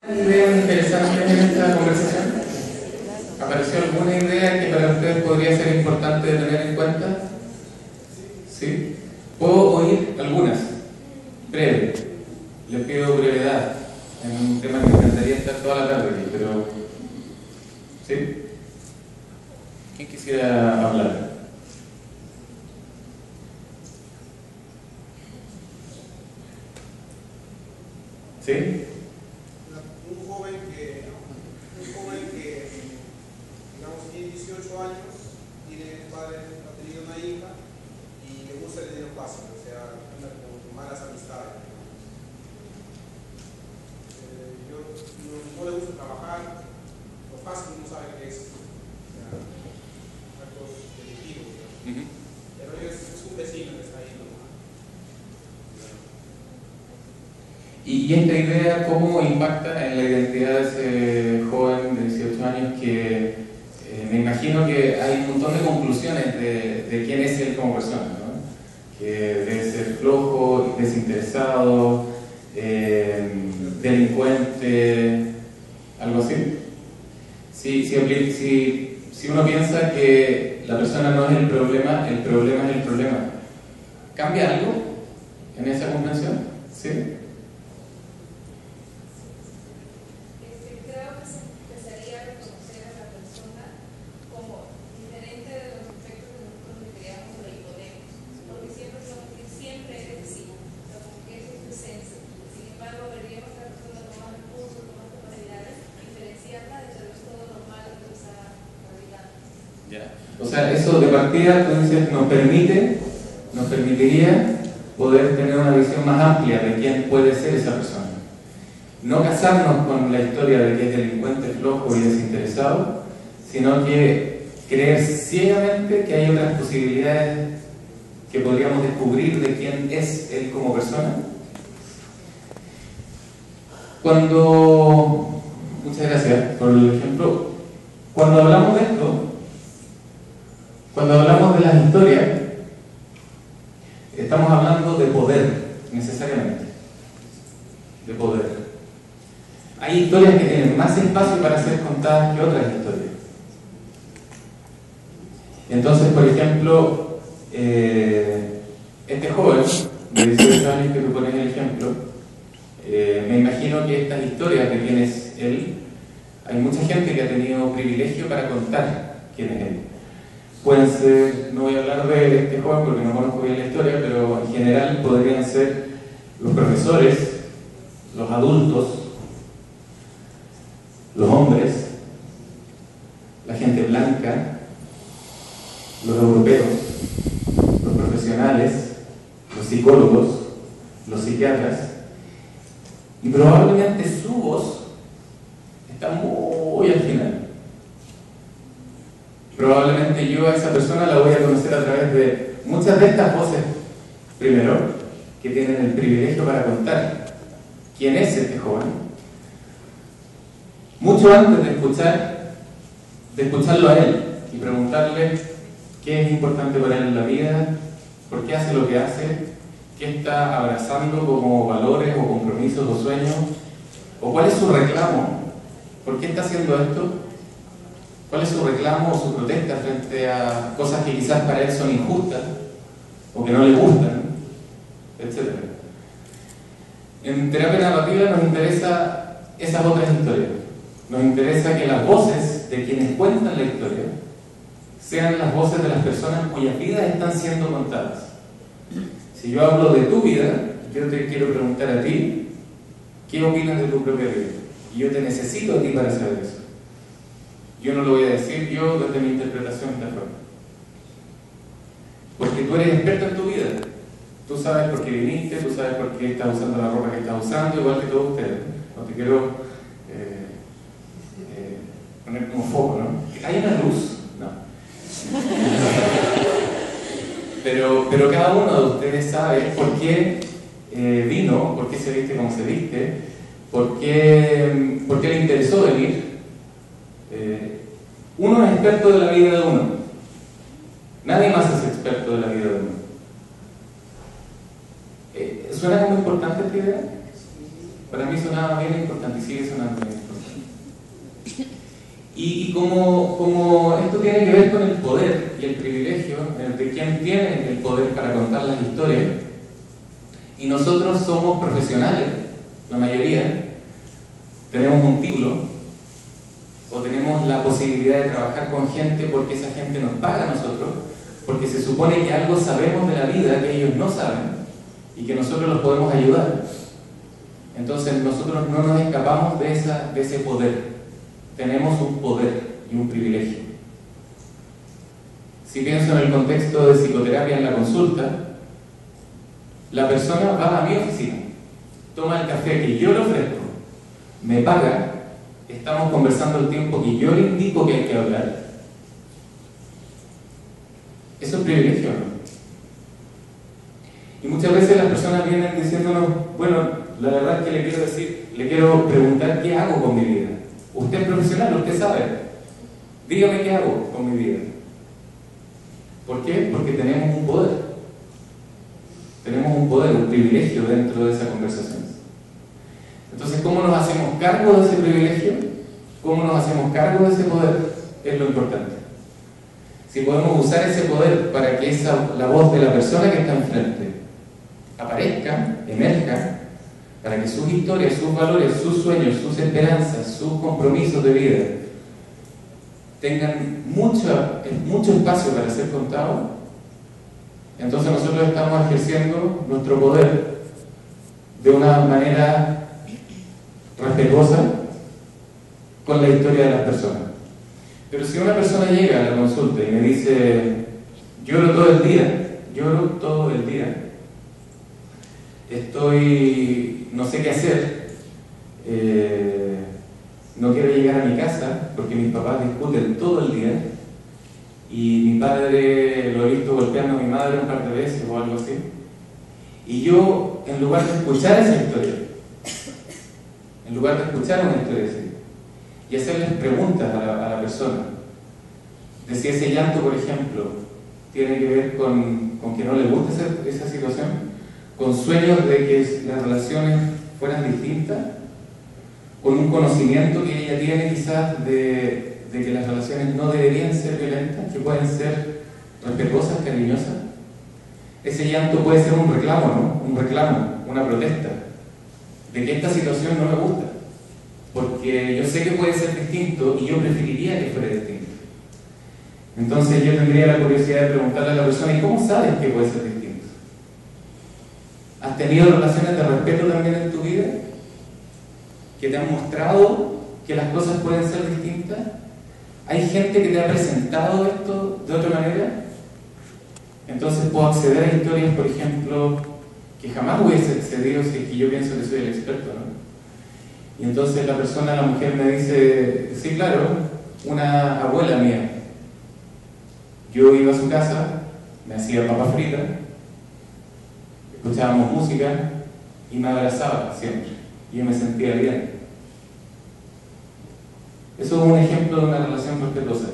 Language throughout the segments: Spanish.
¿Ideas interesantes en esta conversación? ¿Apareció alguna idea que para ustedes podría ser importante de tener en cuenta? ¿Sí? Puedo oír algunas, breve. Les pido brevedad. Es un tema que me encantaría estar toda la tarde aquí, pero... ¿Sí? ¿Quién quisiera hablar? ¿Sí? Un joven que, digamos, tiene 18 años, tiene padre, ha tenido una hija y le gusta el dinero fácil, o sea, anda con malas amistades. No le gusta trabajar, lo fácil no sabe qué es, o sea, actos delictivos. Pero es un vecino que está ahí, ¿no? ¿Y esta idea cómo impacta en la identidad de ese joven de 18 años que me imagino que hay un montón de conclusiones de quién es él como persona, ¿no? Que debe ser flojo, desinteresado, delincuente, algo así? Si uno piensa que la persona no es el problema es el problema, ¿cambia algo en esa comprensión? ¿Sí? O sea, eso de partida, tú dices, nos permitiría poder tener una visión más amplia de quién puede ser esa persona. No casarnos con la historia de que es delincuente, flojo y desinteresado, sino que creer ciegamente que hay otras posibilidades que podríamos descubrir de quién es él como persona. Muchas gracias por el ejemplo. Cuando hablamos de esto, cuando hablamos de las historias, estamos hablando de poder, necesariamente. De poder. Hay historias que tienen más espacio para ser contadas que otras historias. Entonces, por ejemplo, este joven de 18 años que tú pones el ejemplo, me imagino que estas historias de quién es él, hay mucha gente que ha tenido privilegio para contar quién es él. Pueden ser, no voy a hablar de este joven porque no conozco bien la historia, pero en general podrían ser los profesores, los adultos, los hombres, la gente blanca, los europeos, los profesionales, los psicólogos, los psiquiatras, y probablemente su voz está muy al final. Probablemente yo a esa persona la voy a conocer a través de muchas de estas voces, primero, que tienen el privilegio para contar quién es este joven, mucho antes de escucharlo a él y preguntarle qué es importante para él en la vida, por qué hace lo que hace, qué está abrazando como valores o compromisos o sueños, o cuál es su reclamo, por qué está haciendo esto. ¿Cuál es su reclamo o su protesta frente a cosas que quizás para él son injustas o que no le gustan, etcétera? En terapia narrativa nos interesa esas otras historias. Nos interesa que las voces de quienes cuentan la historia sean las voces de las personas cuyas vidas están siendo contadas. Si yo hablo de tu vida, yo te quiero preguntar a ti, ¿qué opinas de tu propia vida? Y yo te necesito a ti para saber eso. Yo no lo voy a decir yo desde mi interpretación de forma. Porque tú eres experto en tu vida. Tú sabes por qué viniste, tú sabes por qué estás usando la ropa que estás usando, igual que todos ustedes. No te quiero poner como foco, ¿no? ¿Hay una luz? No. Pero cada uno de ustedes sabe por qué vino, por qué se viste como se viste, por qué le interesó venir. Uno es experto de la vida de uno. Nadie más es experto de la vida de uno. ¿Suena como importante esta idea? Para para mí sonaba bien importante y sigue sonando bien importante. Y como esto tiene que ver con el poder y el privilegio de quien tiene el poder para contar las historias, y nosotros somos profesionales, la mayoría, tenemos un título o tenemos la posibilidad de trabajar con gente porque esa gente nos paga a nosotros, porque se supone que algo sabemos de la vida que ellos no saben y que nosotros los podemos ayudar. Entonces nosotros no nos escapamos de ese poder. Tenemos un poder y un privilegio. Si pienso en el contexto de psicoterapia en la consulta, la persona va a mi oficina, toma el café que yo le ofrezco, me paga, estamos conversando el tiempo que yo le indico que hay que hablar. Eso es privilegio, ¿no? Y muchas veces las personas vienen diciéndonos, bueno, la verdad es que le quiero preguntar qué hago con mi vida. Usted es profesional, usted sabe. Dígame qué hago con mi vida. ¿Por qué? Porque tenemos un poder. Tenemos un poder, un privilegio dentro de esa conversación. Entonces, ¿cómo nos hacemos cargo de ese privilegio? ¿Cómo nos hacemos cargo de ese poder? Es lo importante. Si podemos usar ese poder para que la voz de la persona que está enfrente aparezca, emerja, para que sus historias, sus valores, sus sueños, sus esperanzas, sus compromisos de vida tengan mucho espacio para ser contados, entonces nosotros estamos ejerciendo nuestro poder de una manera respetuosa con la historia de las personas. Pero si una persona llega a la consulta y me dice, lloro todo el día, no sé qué hacer, no quiero llegar a mi casa porque mis papás discuten todo el día y mi padre lo he visto golpeando a mi madre un par de veces o algo así, y yo, en lugar de escuchar esa historia, en lugar de escuchar una historia así y hacerles preguntas a la persona de si ese llanto, por ejemplo, tiene que ver con que no le gusta esa situación, con sueños de que las relaciones fueran distintas, con un conocimiento que ella tiene quizás de que las relaciones no deberían ser violentas, que pueden ser respetuosas, cariñosas. Ese llanto puede ser un reclamo, ¿no? Un reclamo, una protesta, de que esta situación no me gusta, porque yo sé que puede ser distinto y yo preferiría que fuera distinto. Entonces yo tendría la curiosidad de preguntarle a la persona, ¿y cómo sabes que puede ser distinto? ¿Has tenido relaciones de respeto también en tu vida? ¿Que te han mostrado que las cosas pueden ser distintas? ¿Hay gente que te ha presentado esto de otra manera? Entonces puedo acceder a historias, por ejemplo, que jamás hubiese accedido si es que yo pienso que soy el experto, ¿no? Y entonces la mujer me dice, sí, claro, una abuela mía. Yo iba a su casa, me hacía papas fritas, escuchábamos música y me abrazaba siempre. Y yo me sentía bien. Eso es un ejemplo de una relación respetuosa.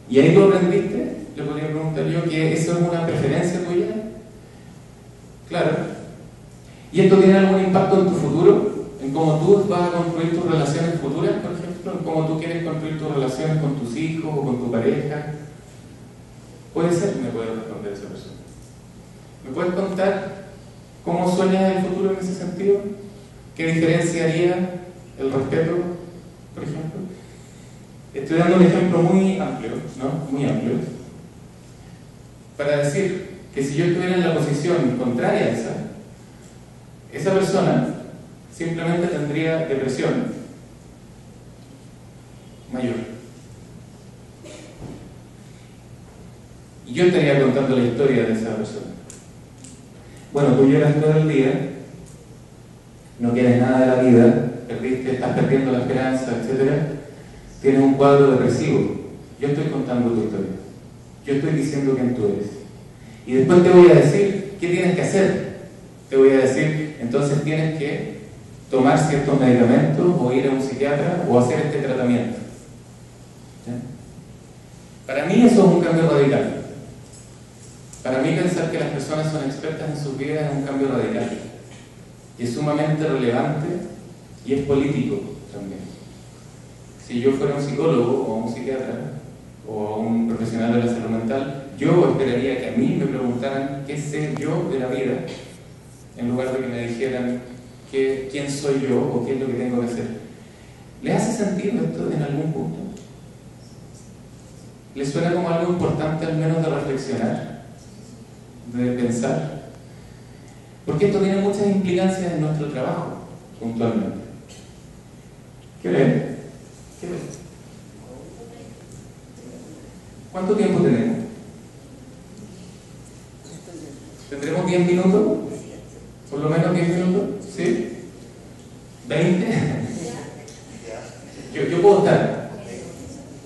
¿Y ahí tú aprendiste? Le podría preguntar yo, que eso es una preferencia tuya. Claro. ¿Y esto tiene algún impacto en tu futuro? ¿En cómo tú vas a construir tus relaciones futuras, por ejemplo? ¿En cómo tú quieres construir tus relaciones con tus hijos o con tu pareja? Puede ser, me puede responder esa persona. ¿Me puedes contar cómo sueñas el futuro en ese sentido? ¿Qué diferencia haría el respeto, por ejemplo? Estoy dando un ejemplo muy amplio, ¿no? Muy amplio, para decir que si yo estuviera en la posición contraria a esa persona simplemente tendría depresión mayor. Y yo estaría contando la historia de esa persona. Bueno, tú lloras todo el día, no quieres nada de la vida, estás perdiendo la esperanza, etc. Tienes un cuadro depresivo. Yo estoy contando tu historia. Yo estoy diciendo quién tú eres. Y después te voy a decir qué tienes que hacer. Te voy a decir, entonces tienes que tomar ciertos medicamentos o ir a un psiquiatra o hacer este tratamiento. ¿Sí? Para mí eso es un cambio radical. Para mí pensar que las personas son expertas en sus vidas es un cambio radical. y es sumamente relevante y es político también. Si yo fuera un psicólogo o un psiquiatra o un profesional de la salud mental, yo esperaría que a mí me preguntaran qué sé yo de la vida, en lugar de que me dijeran quién soy yo o qué es lo que tengo que hacer. ¿Les hace sentido esto en algún punto? ¿Les suena como algo importante al menos de reflexionar, de pensar? Porque esto tiene muchas implicancias en nuestro trabajo, puntualmente. ¿Qué ven? ¿Qué ven? ¿Cuánto tiempo tenemos? ¿Tendremos 10 minutos? ¿Por lo menos 10 minutos? ¿Sí? ¿20? Yo puedo estar.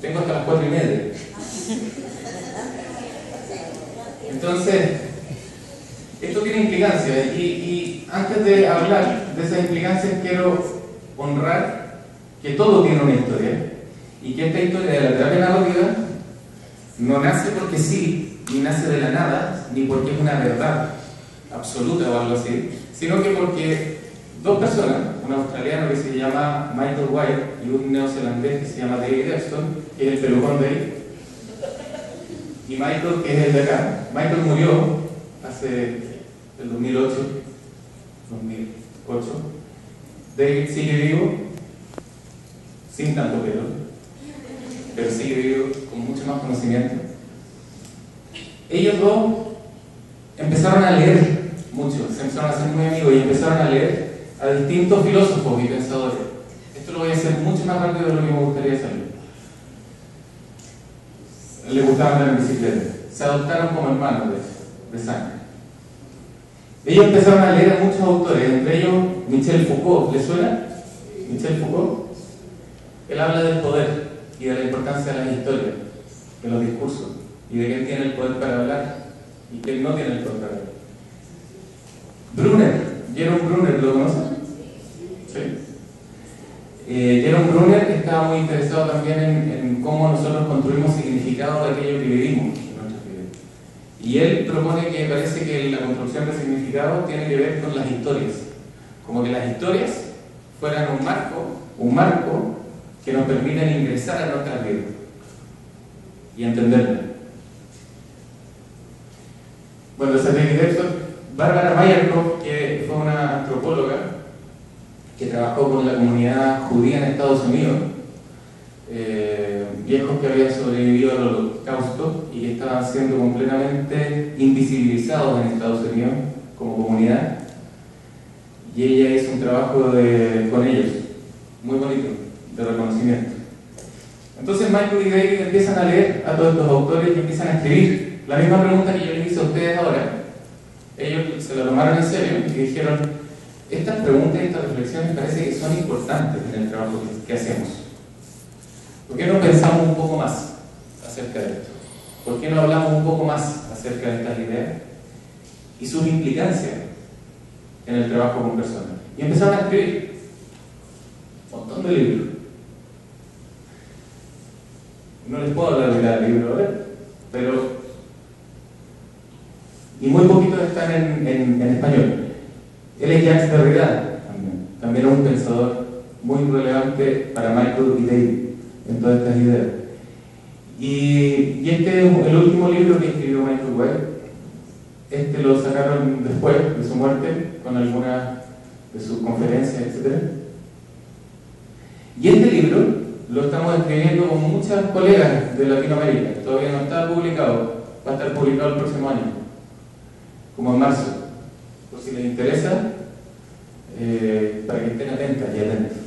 Tengo hasta las 4:30. Entonces, esto tiene implicancias y antes de hablar de esas implicancias quiero honrar que todo tiene una historia y que esta historia de la terapia narrativa no nace porque sí, ni nace de la nada, ni porque es una verdad absoluta o algo así, sino que porque dos personas, un australiano que se llama Michael White y un neozelandés que se llama David Epstein, que es el pelucón de ahí, y Michael, que es el de acá. Michael murió hace el 2008. David sigue vivo, sin tanto pelo, pero sigue vivo con mucho más conocimiento. Ellos dos empezaron a leer mucho, se empezaron a hacer muy amigos y empezaron a leer a distintos filósofos y pensadores. Esto lo voy a hacer mucho más rápido de lo que me gustaría hacerlo. Les gustaba andar en bicicleta, se adoptaron como hermanos de sangre. Ellos empezaron a leer a muchos autores, entre ellos Michel Foucault. ¿Les suena? Michel Foucault. Él habla del poder y de la importancia de las historias, de los discursos, y de que él tiene el poder para hablar y que él no tiene el poder para hablar. Brunner, Jerome Brunner, ¿lo conocen? Sí. Jerome Brunner estaba muy interesado también en cómo nosotros construimos significado de aquello que vivimos en nuestras vidas. Y él propone que parece que la construcción de significado tiene que ver con las historias. Como que las historias fueran un marco que nos permiten ingresar a nuestras vidas y entenderlas. Bueno, esa es David Epstein. Barbara Meyerhoff, que fue una antropóloga que trabajó con la comunidad judía en Estados Unidos, viejos que habían sobrevivido al Holocausto y que estaban siendo completamente invisibilizados en Estados Unidos como comunidad, y ella hizo un trabajo con ellos, muy bonito, de reconocimiento. Entonces Michael y David empiezan a leer a todos estos autores y empiezan a escribir. La misma pregunta que yo les hice a ustedes ahora, ellos se la tomaron en serio y dijeron: estas preguntas y estas reflexiones parece que son importantes en el trabajo que hacemos. ¿Por qué no pensamos un poco más acerca de esto? ¿Por qué no hablamos un poco más acerca de estas ideas y sus implicancias en el trabajo con personas? Y empezaron a escribir un montón de libros. No les puedo hablar de cada libro, pero y muy poquitos están en español. Él es Jacques Derrida, también es un pensador muy relevante para Michael y David en todas estas ideas. Y este es el último libro que escribió Michael White. Este lo sacaron después de su muerte, con algunas de sus conferencias, etc. Y este libro lo estamos escribiendo con muchas colegas de Latinoamérica. Todavía no está publicado, va a estar publicado el próximo año, como en marzo. Por si les interesa, para que estén atentas y atentos.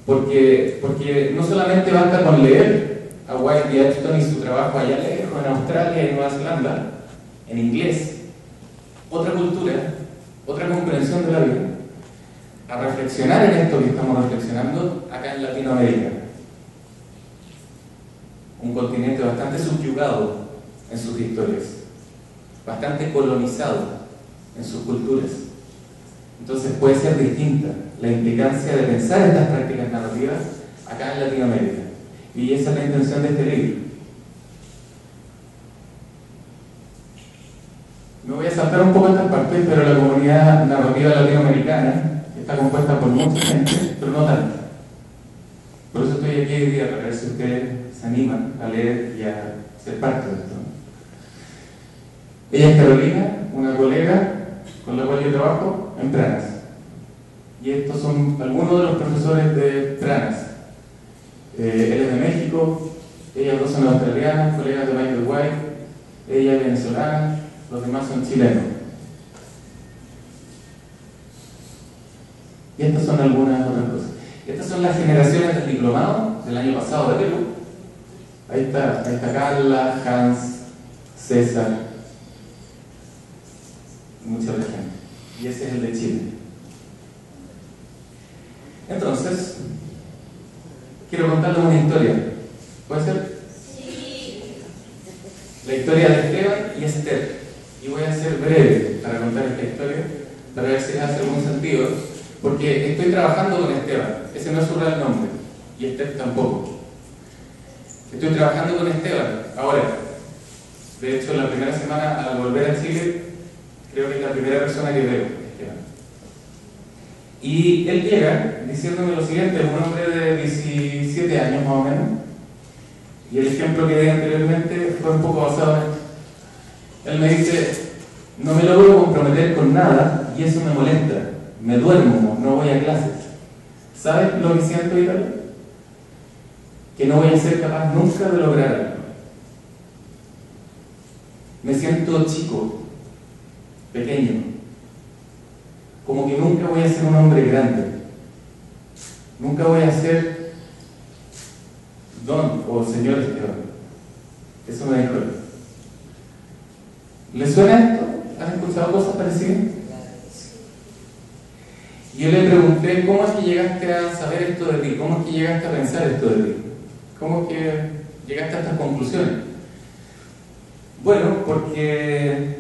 Porque no solamente basta con leer a White y Epstein y su trabajo allá lejos, en Australia y Nueva Zelanda, en inglés, otra cultura, otra comprensión de la vida, a reflexionar en esto que estamos reflexionando acá en Latinoamérica. Un continente bastante subyugado en sus historias, bastante colonizado en sus culturas. Entonces puede ser distinta la implicancia de pensar estas prácticas narrativas acá en Latinoamérica. Y esa es la intención de este libro. Me voy a saltar un poco estas partes partes, pero la comunidad narrativa latinoamericana está compuesta por mucha gente, pero no tanta. Por eso estoy aquí hoy día, para ver si ustedes se animan a leer y a ser parte de esto. Ella es Carolina, una colega con la cual yo trabajo en Pranas. Y estos son algunos de los profesores de Pranas. Él es de México, ellas dos son australianas, colegas de Michael White, ella es venezolana, los demás son chilenos. Y estas son algunas otras cosas. Estas son las generaciones del diplomado del año pasado de Perú. Ahí está Carla, Hans, César, mucha otra gente. Y ese es el de Chile. Entonces, quiero contarles una historia. ¿Puede ser? Sí. La historia de Esteban y Esther. Y voy a ser breve para contar esta historia, para ver si les hace algún sentido, porque estoy trabajando con Esteban. Ese no es su real nombre, y Esther tampoco. Estoy trabajando con Esteban ahora. De hecho, la primera semana al volver a Chile, creo que es la primera persona que veo, Esteban. Y él llega diciéndome lo siguiente: es un hombre de 17 años más o menos, y el ejemplo que di anteriormente fue un poco basado en esto. Él me dice: no me logro comprometer con nada y eso me molesta, me duermo, no voy a clases. ¿Sabes lo que siento, Italia? Que no voy a ser capaz nunca de lograr algo. Me siento chico, pequeño, como que nunca voy a ser un hombre grande, nunca voy a ser don o señor Esteban. Eso me dijo él. ¿Les suena esto? ¿Han escuchado cosas parecidas? Y yo le pregunté: ¿cómo es que llegaste a saber esto de ti? ¿Cómo es que llegaste a pensar esto de ti? ¿Cómo es que llegaste a estas conclusiones? Bueno, porque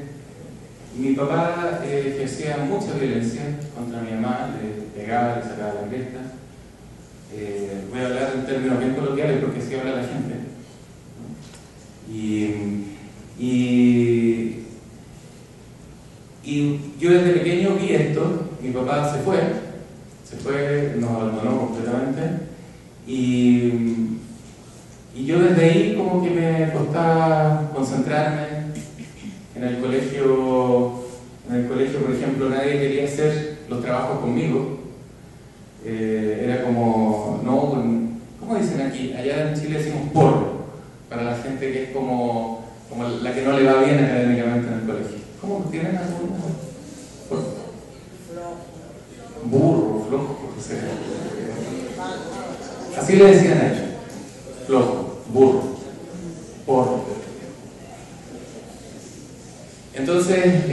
mi papá ejercía mucha violencia contra mi mamá, le pegaba, le sacaba la cresta. Voy a hablar en términos bien coloquiales porque así habla la gente. Y yo desde pequeño vi esto. Mi papá se fue, nos abandonó completamente, y yo desde ahí como que me costaba concentrarme. En el colegio, por ejemplo, nadie quería hacer los trabajos conmigo. Era como, no, ¿cómo dicen aquí? Allá en Chile decimos porro, para la gente que es como la que no le va bien académicamente en el colegio. ¿Cómo tienen algún burro, flojo? O sea, así le decían a ellos: flojo, burro, porro. Entonces,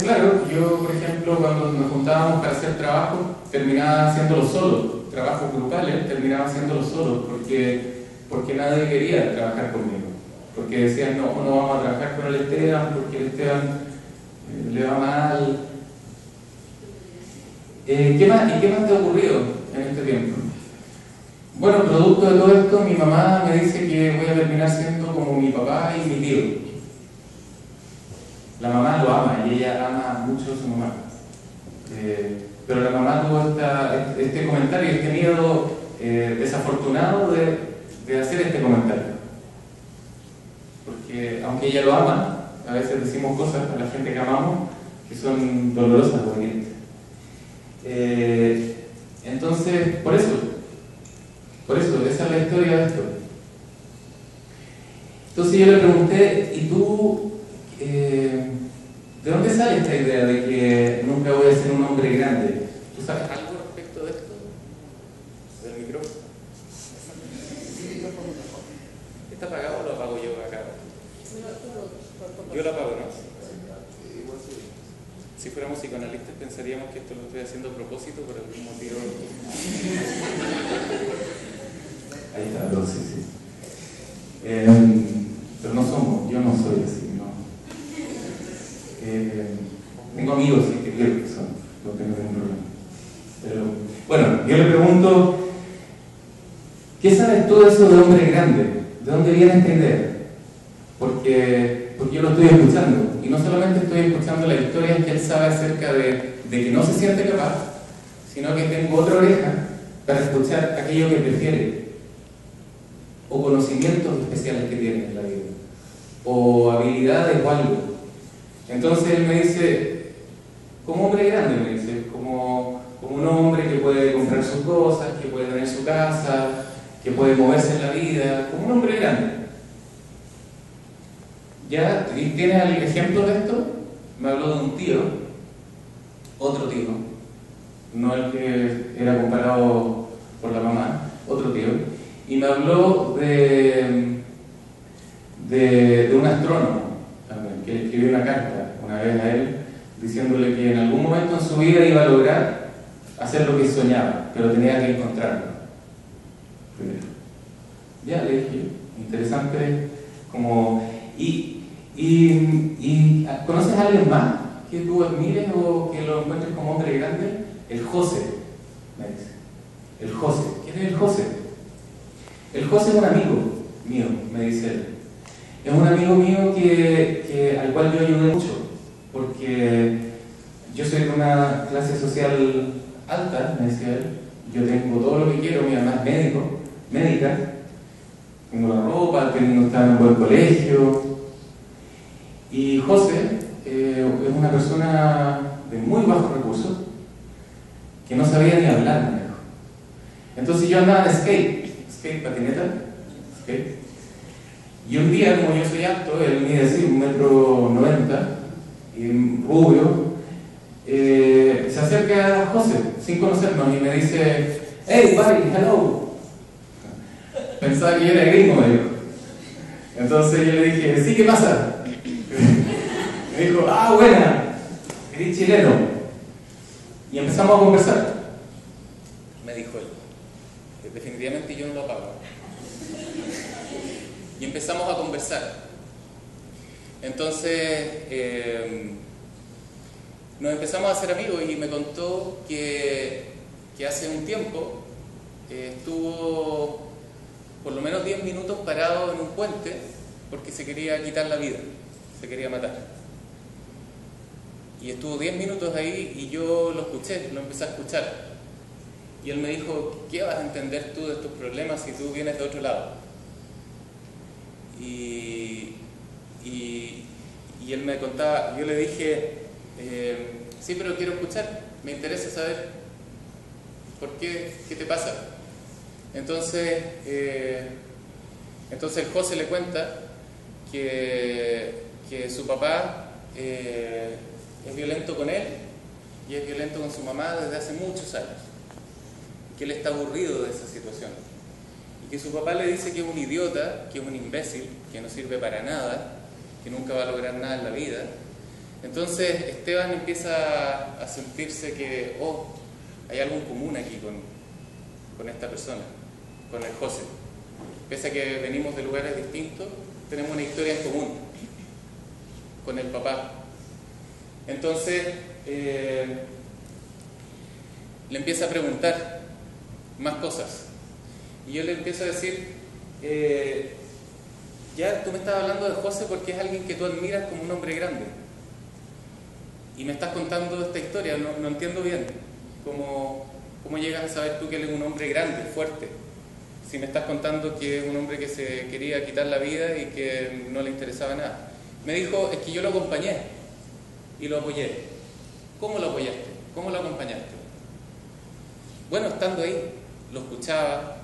claro, yo, por ejemplo, cuando nos juntábamos para hacer trabajo, terminaba haciéndolo solo. Trabajos grupales, terminaba haciéndolo solo, porque nadie quería trabajar conmigo. Porque decían: no vamos a trabajar con el Esteban, porque el Esteban le va mal. ¿Qué más te ha ocurrido en este tiempo? Bueno, producto de todo esto, mi mamá me dice que voy a terminar siendo como mi papá y mi tío. La mamá lo ama y ella ama mucho a su mamá. Pero la mamá tuvo este comentario, este miedo desafortunado de hacer este comentario. Porque aunque ella lo ama, a veces decimos cosas a la gente que amamos que son dolorosas o hirientes. Entonces, por eso, esa es la historia de esto. Entonces yo le pregunté: ¿y tú? ¿De dónde sale esta idea de que nunca voy a ser un hombre grande? ¿Tú sabes algo respecto de esto? ¿Del micrófono? ¿Está apagado o lo apago yo acá? Yo lo apago, ¿no? Si fuéramos psicoanalistas pensaríamos que esto lo estoy haciendo a propósito por algún motivo. Ahí está, sí. Pero no somos, yo no soy así, ¿no? Tengo amigos que creo que son, no tengo ningún problema. Pero, bueno, yo le pregunto: ¿qué sabes tú de eso de hombre grande? ¿De dónde viene esta idea? Porque yo lo estoy escuchando y no solamente estoy escuchando las historias que él sabe acerca de que no se siente capaz, sino que tengo otra oreja para escuchar aquello que prefiere, o conocimientos especiales que tiene en la vida, o habilidades o algo. Entonces él me dice, como hombre grande, me dice, como un hombre que puede comprar sus cosas, que puede tener su casa, que puede moverse en la vida, como un hombre grande. ¿Ya? ¿Y tienes ejemplo de esto? Me habló de un tío, otro tío, no el que era comparado por la mamá, otro tío, y me habló de un astrónomo también, que le escribió una carta una vez a él, diciéndole que en algún momento en su vida iba a lograr hacer lo que soñaba, pero tenía que encontrarlo primero. Ya le dije, interesante, como... ¿Y conoces a alguien más que tú admires o que lo encuentres como hombre grande? El José, me dice. El José. ¿Quién es el José? El José es un amigo mío, me dice él. Es un amigo mío al cual yo ayudé mucho, porque yo soy de una clase social alta, me decía él. Yo tengo todo lo que quiero, mi mamá es médica, tengo la ropa, el niño está en un buen colegio. Y José es una persona de muy bajos recursos que no sabía ni hablar, me dijo. Entonces yo andaba en skate, patineta, skate. Y un día, como yo soy alto, él mide así, 1,90 m, y rubio, se acerca a José, sin conocernos, y me dice, hey, buddy, hello. Pensaba que yo era gringo, me dijo. Entonces yo le dije, sí, ¿qué pasa? Me dijo, buena, eres chileno. Y empezamos a conversar. Me dijo él, definitivamente yo no lo apago. Y empezamos a conversar. Entonces nos empezamos a hacer amigos y me contó que hace un tiempo estuvo por lo menos 10 minutos parado en un puente porque se quería quitar la vida, se quería matar. Y estuvo 10 minutos ahí y yo lo escuché, lo empecé a escuchar. Y él me dijo, ¿qué vas a entender tú de estos problemas si tú vienes de otro lado? Y él me contaba, yo le dije, sí, pero quiero escuchar, me interesa saber por qué te pasa. Entonces el José le cuenta que su papá es violento con él y es violento con su mamá desde hace muchos años, que él está aburrido de esa situación y que su papá le dice que es un idiota, que es un imbécil, que no sirve para nada, que nunca va a lograr nada en la vida. Entonces Esteban empieza a sentirse que hay algo en común aquí con esta persona, con el José. Pese a que venimos de lugares distintos, tenemos una historia en común con el papá. Entonces le empieza a preguntar más cosas y yo le empiezo a decir, ya tú me estás hablando de José porque es alguien que tú admiras como un hombre grande y me estás contando esta historia, no entiendo bien cómo llegas a saber tú que él es un hombre grande, fuerte, si me estás contando que es un hombre que se quería quitar la vida y que no le interesaba nada. Me dijo, es que yo lo acompañé y lo apoyé. ¿Cómo lo apoyaste? ¿Cómo lo acompañaste? Bueno, estando ahí, lo escuchaba,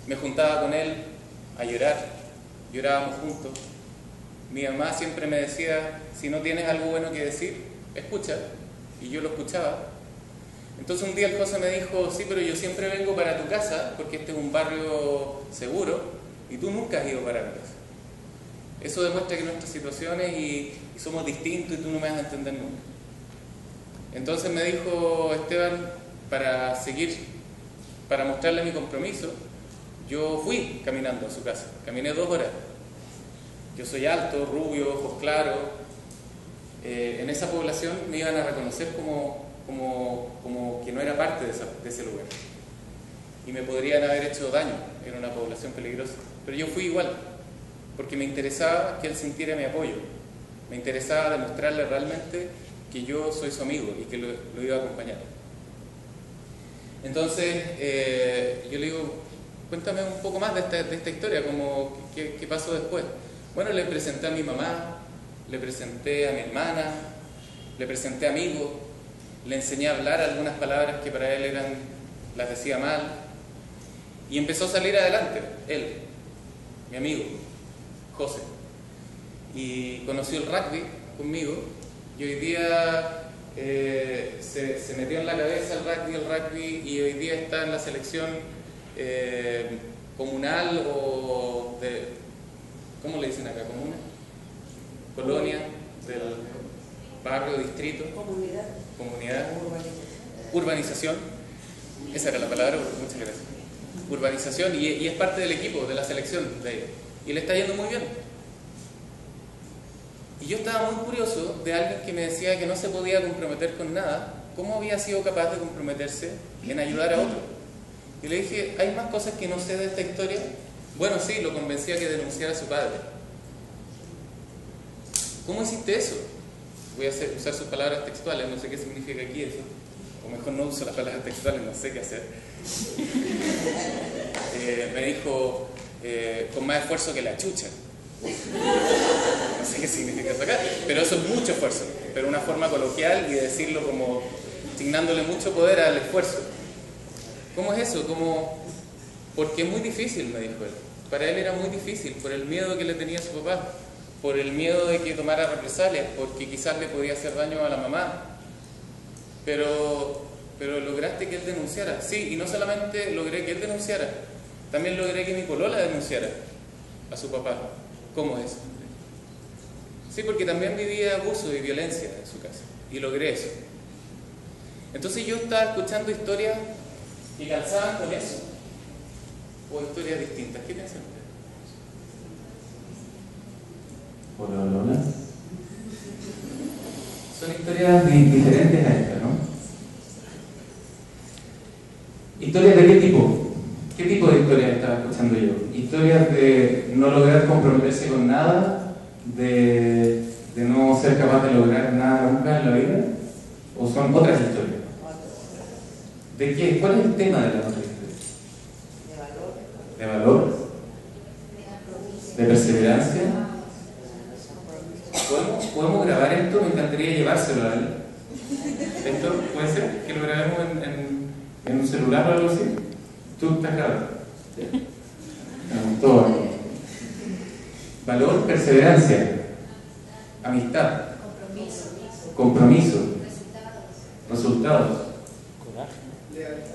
me juntaba con él a llorar, llorábamos juntos. Mi mamá siempre me decía, si no tienes algo bueno que decir, escucha, y yo lo escuchaba. Entonces un día el José me dijo, sí, pero yo siempre vengo para tu casa, porque este es un barrio seguro, y tú nunca has ido para mi casa. Eso demuestra que nuestras situaciones y somos distintos y tú no me vas a entender nunca. Entonces me dijo Esteban, para mostrarle mi compromiso, yo fui caminando a su casa, caminé 2 horas. Yo soy alto, rubio, ojos claros. En esa población me iban a reconocer como que no era parte de ese lugar. Y me podrían haber hecho daño, era una población peligrosa. Pero yo fui igual, porque me interesaba que él sintiera mi apoyo. Me interesaba demostrarle realmente que yo soy su amigo y que lo iba a acompañar. Entonces, yo le digo, cuéntame un poco más de esta historia, como, ¿qué pasó después? Bueno, le presenté a mi mamá, le presenté a mi hermana, le presenté a amigos, le enseñé a hablar algunas palabras que para él las decía mal, y empezó a salir adelante, él, mi amigo, José, y conoció el rugby conmigo, y hoy día se metió en la cabeza el rugby, y hoy día está en la selección comunal o de, ¿cómo le dicen acá? ¿Comuna? Colonia, del barrio, distrito, comunidad, urbanización, esa era la palabra, muchas gracias, urbanización, y es parte del equipo, de la selección de ellos, y le está yendo muy bien. Y yo estaba muy curioso de alguien que me decía que no se podía comprometer con nada, ¿cómo había sido capaz de comprometerse en ayudar a otro? Y le dije, ¿hay más cosas que no sé de esta historia? Bueno, sí, lo convencí a que denunciara a su padre. ¿Cómo hiciste eso? Voy a usar sus palabras textuales, no sé qué significa aquí eso. O mejor no uso las palabras textuales, no sé qué hacer. Me dijo, con más esfuerzo que la chucha. No sé qué significa eso acá, pero eso es mucho esfuerzo. Pero una forma coloquial y de decirlo como asignándole mucho poder al esfuerzo. ¿Cómo es eso? Porque es muy difícil, me dijo él. Para él era muy difícil, por el miedo que le tenía a su papá, por el miedo de que tomara represalias, porque quizás le podía hacer daño a la mamá. Pero lograste que él denunciara. Sí, y no solamente logré que él denunciara, también logré que mi polola denunciara a su papá. ¿Cómo es? Sí, porque también vivía abuso y violencia en su casa, y logré eso. Entonces yo estaba escuchando historias que calzaban con eso, o historias distintas. ¿Qué piensan ustedes? Hola. Son historias diferentes a esta, ¿no? ¿Historias de qué tipo? ¿Qué tipo de historias estaba escuchando yo? ¿Historias de no lograr comprometerse con nada? ¿De no ser capaz de lograr nada nunca en la vida? ¿O son otras historias? ¿De qué? ¿Cuál es el tema de la otra historia? ¿De valor? ¿De perseverancia? ¿Podemos grabar esto? Me encantaría llevárselo a él. ¿Esto puede ser? ¿Que lo grabemos en un celular o algo así? ¿Tú estás grabando? Todo. Valor, perseverancia, amistad, compromiso, resultados,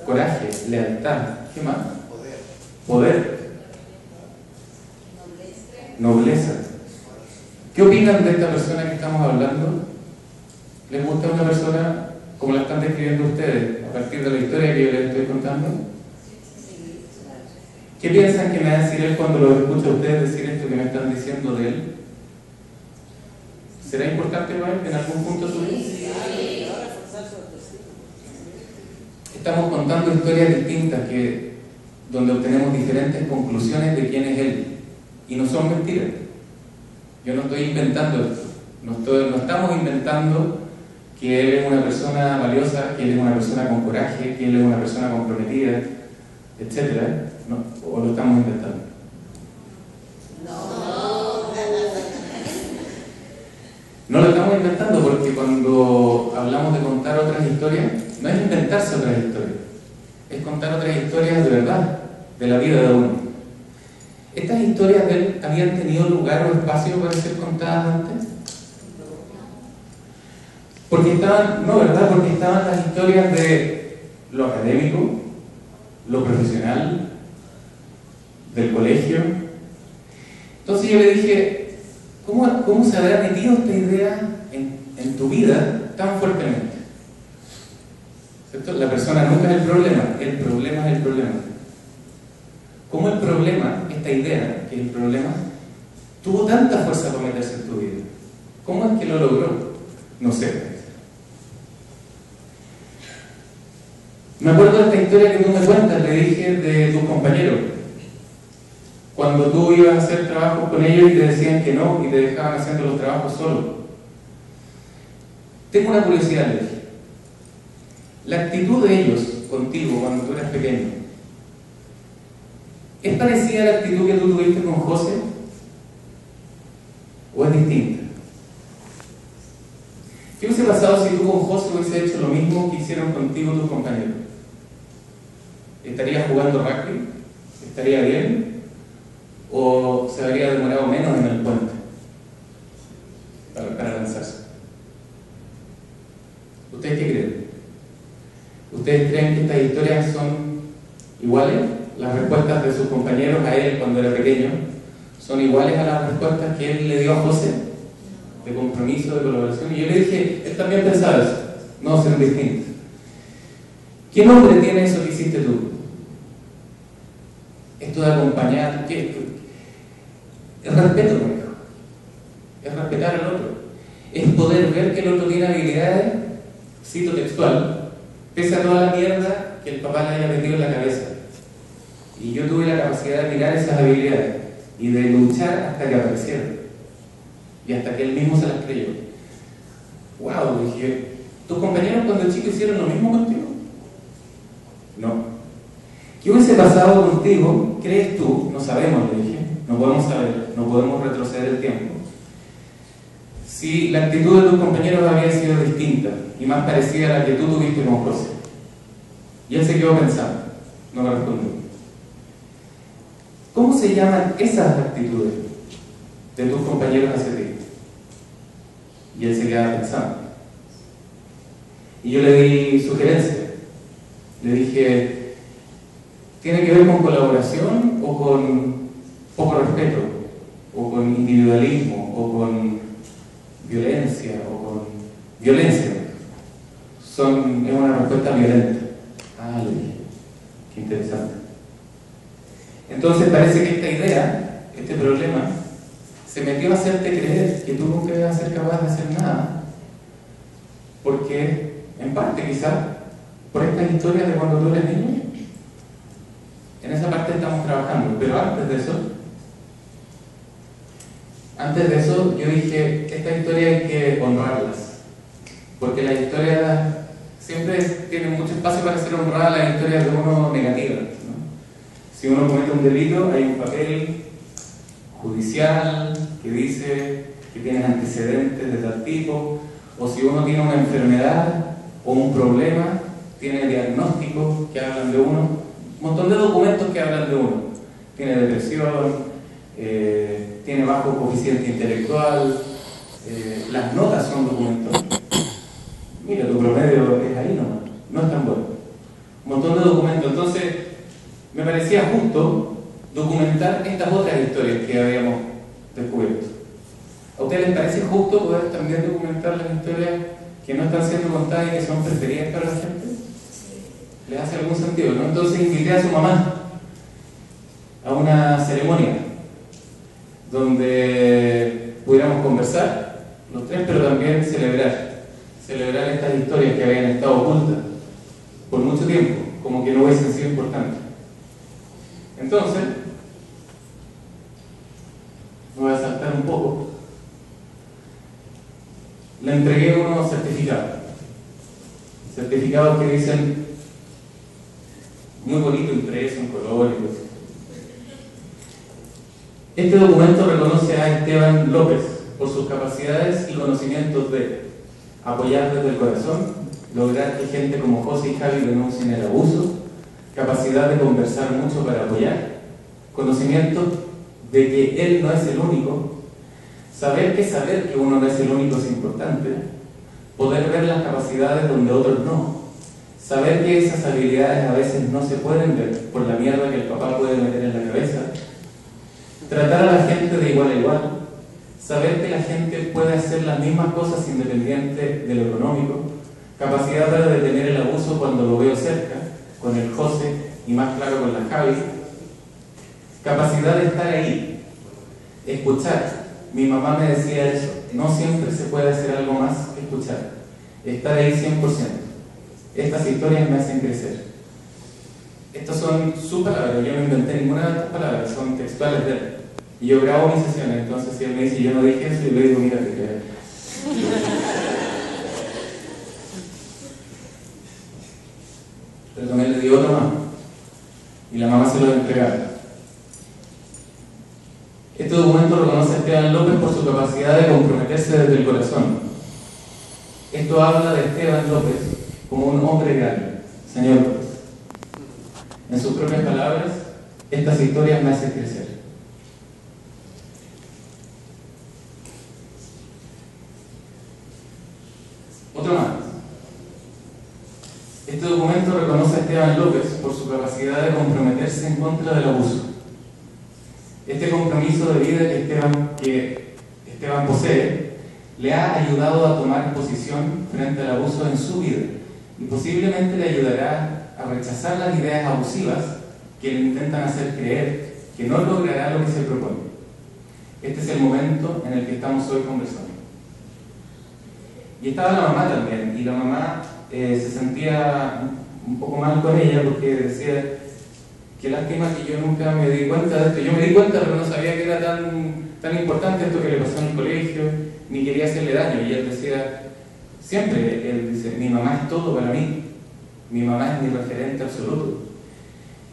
coraje, lealtad, ¿qué más? Poder, nobleza. ¿Qué opinan de esta persona que estamos hablando? ¿Les gusta una persona como la están describiendo ustedes a partir de la historia que yo les estoy contando? ¿Qué piensan que me va a decir él cuando lo escucha a ustedes decir esto que me están diciendo de él? ¿Será importante para él en algún punto de su vida? Estamos contando historias distintas donde obtenemos diferentes conclusiones de quién es él. Y no son mentiras. Yo no estoy inventando esto. No estamos inventando que él es una persona valiosa, que él es una persona con coraje, que él es una persona comprometida, etc. ¿No? ¿O lo estamos inventando? No lo estamos inventando porque cuando hablamos de contar otras historias, no es inventarse otras historias, es contar otras historias de verdad, de la vida de uno. ¿Estas historias de él habían tenido lugar o espacio para ser contadas antes? Porque estaban las historias de lo académico, lo profesional, del colegio. Entonces yo le dije, ¿cómo se habrá metido esta idea en tu vida tan fuertemente? ¿Cierto? La persona nunca es el problema es el problema. ¿Cómo el problema, esta idea que es el problema, tuvo tanta fuerza para meterse en tu vida? ¿Cómo es que lo logró? No sé. Me acuerdo de esta historia que tú me cuentas, le dije, de tus compañeros. Cuando tú ibas a hacer trabajos con ellos y te decían que no y te dejaban haciendo los trabajos solo. tengo una curiosidad, le dije. La actitud de ellos contigo cuando tú eras pequeño, ¿es parecida a la actitud que tú tuviste con José? ¿O es distinta? ¿Qué hubiese pasado si tú con José hubiese hecho lo mismo que hicieron contigo tus compañeros? ¿Estarías jugando rugby? ¿Estaría bien? ¿O se habría demorado menos en el puente para lanzarse? ¿Ustedes qué creen? ¿Ustedes creen que estas historias son iguales? ¿Las respuestas de sus compañeros a él cuando era pequeño son iguales a las respuestas que él le dio a José? De compromiso, de colaboración. Y yo le dije, él también pensaba eso. No, son distintos. ¿Qué nombre tiene eso que hiciste tú? Esto de acompañar, ¿qué? Es respeto, me dijo. Es respetar al otro. Es poder ver que el otro tiene habilidades, cito textual, pese a toda la mierda que el papá le haya metido en la cabeza. Y yo tuve la capacidad de mirar esas habilidades y de luchar hasta que aparecieron. Y hasta que él mismo se las creyó. Wow, dije, ¿tus compañeros cuando chicos hicieron lo mismo contigo? No. ¿Qué hubiese pasado contigo, crees tú? No sabemos, le dije, no podemos saber, no podemos retroceder el tiempo. Si la actitud de tus compañeros había sido distinta y más parecida a la que tú tuviste con José. Y él se quedó pensando, no me respondió. ¿Cómo se llaman esas actitudes de tus compañeros hacia ti? Y él se quedaba pensando. Y yo le di sugerencia. Le dije, ¿tiene que ver con colaboración o con poco respeto? ¿O con individualismo? ¿O con violencia? ¿O con violencia? Es una respuesta violenta. Ah, le dije, qué interesante. Entonces parece que esta idea, este problema, se metió a hacerte creer que tú nunca ibas a ser capaz de hacer nada. Porque, en parte quizás, por estas historias de cuando tú eres niño, en esa parte estamos trabajando. Pero antes de eso yo dije, estas historias hay que honrarlas. Porque las historias siempre tienen mucho espacio para ser honradas, las historias de uno negativas, ¿no? Si uno comete un delito, hay un papel judicial que dice que tienes antecedentes de tal tipo, o si uno tiene una enfermedad o un problema, tiene diagnósticos que hablan de uno, un montón de documentos que hablan de uno. Tiene depresión, tiene bajo coeficiente intelectual, las notas son documentos. Mira, tu promedio es ahí nomás, no es tan bueno. Un montón de documentos. Entonces, me parecía justo documentar estas otras historias que habíamos descubierto. ¿A ustedes les parece justo poder también documentar las historias que no están siendo contadas y que son preferidas para la gente? ¿Les hace algún sentido, no? Entonces invité a su mamá a una ceremonia donde pudiéramos conversar los tres, pero también celebrar estas historias que habían estado ocultas por mucho tiempo, como que no hubiesen sido importantes. Entonces, me voy a saltar un poco. Le entregué unos certificados que dicen muy bonito, impreso en color y cosas. Este documento reconoce a Esteban López por sus capacidades y conocimientos de apoyar desde el corazón, lograr que gente como José y Javi denuncien el abuso, capacidad de conversar mucho para apoyar, conocimiento de que él no es el único, saber que uno no es el único es importante, poder ver las capacidades donde otros no, saber que esas habilidades a veces no se pueden ver por la mierda que el papá puede meter en la cabeza, tratar a la gente de igual a igual, saber que la gente puede hacer las mismas cosas independiente de lo económico, capacidad para detener el abuso cuando lo veo cerca, con el José y más claro con la Javi, capacidad de estar ahí, escuchar. Mi mamá me decía eso, no siempre se puede hacer algo más que escuchar, estar ahí 100%. Estas historias me hacen crecer. Estas son sus palabras, yo no inventé ninguna de estas palabras, son textuales de él. Y yo grabo mis sesiones, entonces si él me dice yo no dije eso, yo le digo, mira, te creo. pero también le dio otro más. Y la mamá se lo entregaba. Este documento reconoce a Esteban López por su capacidad de comprometerse desde el corazón. Esto habla de Esteban López como un hombre grande, señor López. En sus propias palabras, estas historias me hacen crecer. Otro más. Este documento reconoce a Esteban López por su capacidad de comprometerse en contra del abuso. Este compromiso de vida que Esteban posee le ha ayudado a tomar posición frente al abuso en su vida y posiblemente le ayudará a rechazar las ideas abusivas que le intentan hacer creer que no logrará lo que se propone. Este es el momento en el que estamos hoy conversando. Y estaba la mamá también, y la mamá se sentía un poco mal con ella porque decía: qué lástima que yo nunca me di cuenta de esto. Yo me di cuenta, pero no sabía que era tan importante esto que le pasó en el colegio, ni quería hacerle daño. Y él decía, siempre, él dice, mi mamá es todo para mí, mi mamá es mi referente absoluto.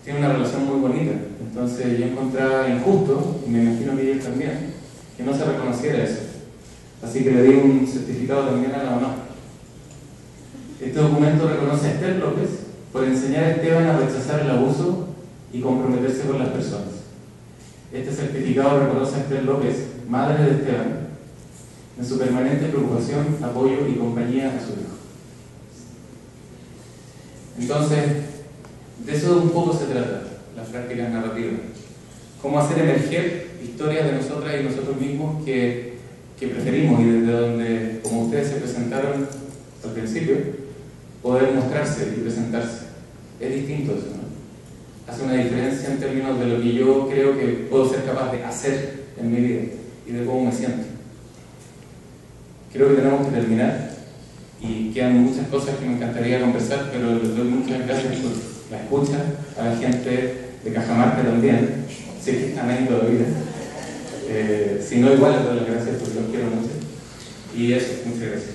Tiene una relación muy bonita. Entonces yo encontraba injusto, y me imagino que ellos también, que no se reconociera eso. Así que le di un certificado también a la mamá. Este documento reconoce a Esther López por enseñar a Esteban a rechazar el abuso y comprometerse con las personas. Este certificado reconoce a Esther López, madre de Esteban, en su permanente preocupación, apoyo y compañía a su hijo. Entonces, de eso un poco se trata, las prácticas narrativas. Cómo hacer emerger historias de nosotras y nosotros mismos que preferimos y desde donde, como ustedes se presentaron al principio, poder mostrarse y presentarse. Es distinto eso, ¿no? Hace una diferencia en términos de lo que yo creo que puedo ser capaz de hacer en mi vida y de cómo me siento. Creo que tenemos que terminar y quedan muchas cosas que me encantaría conversar, pero les doy muchas gracias por la escucha, a la gente de Cajamarca también, sé que están ahí todavía. Si no, igual les doy las gracias porque los quiero mucho. Y eso, muchas gracias.